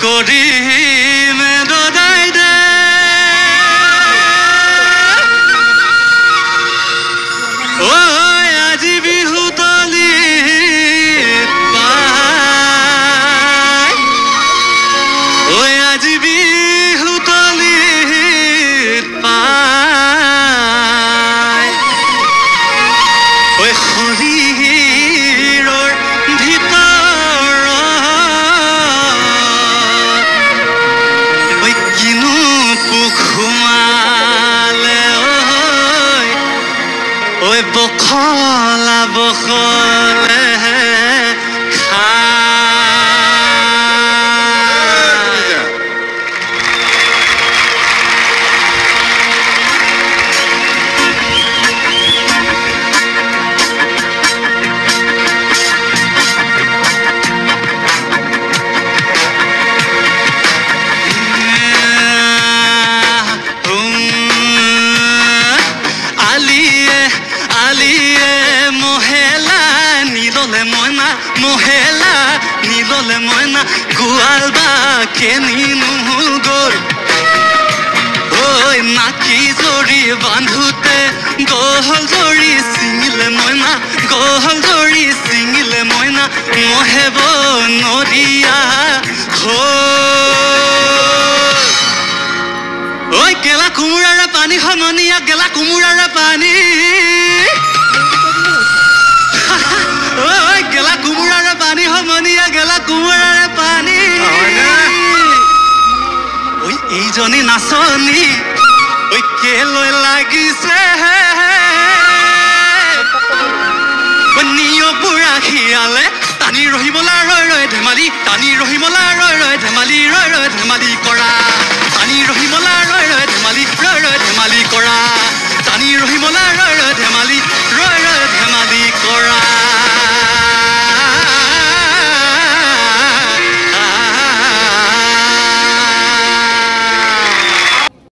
কৰি মেদদাই দে ঐ আজি বিহু তলিত পাই ঐ আজি বিহু তলিত পাই ঐ শৰীৰৰ ভিতৰত ঐ কিনো পোক সোমালে ঐ বখলা বখলে মহেলা নিললে মইনা গোৱাল বা কেনিনো গ'ল ঐ নাকি জৰি বান্ধোতে গহল জৰি ছিঙিলে মইনা গহল জৰি ছিঙিলে মইনা মহেব নদীয়া ঐ গেলা কোমোৰাৰে পানী সমনীয়া গেলা কোমোৰাৰে পানী গেলা কোমোৰাৰে পানী সমনীয়া গেলা কোমোৰাৰে পানী ঐ এইজনী নাচনী ঐ কেলৈ লাগিছে নিয় বুঢ়া খিয়ালে টানি ৰহিমলা ৰৈ ৰৈ ধেমালি টানি ৰহিমলা ৰৈ ৰৈ ধেমালি ৰৈ ৰৈ ধেমালি কৰা টানি ৰহিমলা ৰৈ ৰৈ ধেমালি ৰৈ ৰৈ ধেমালি কৰা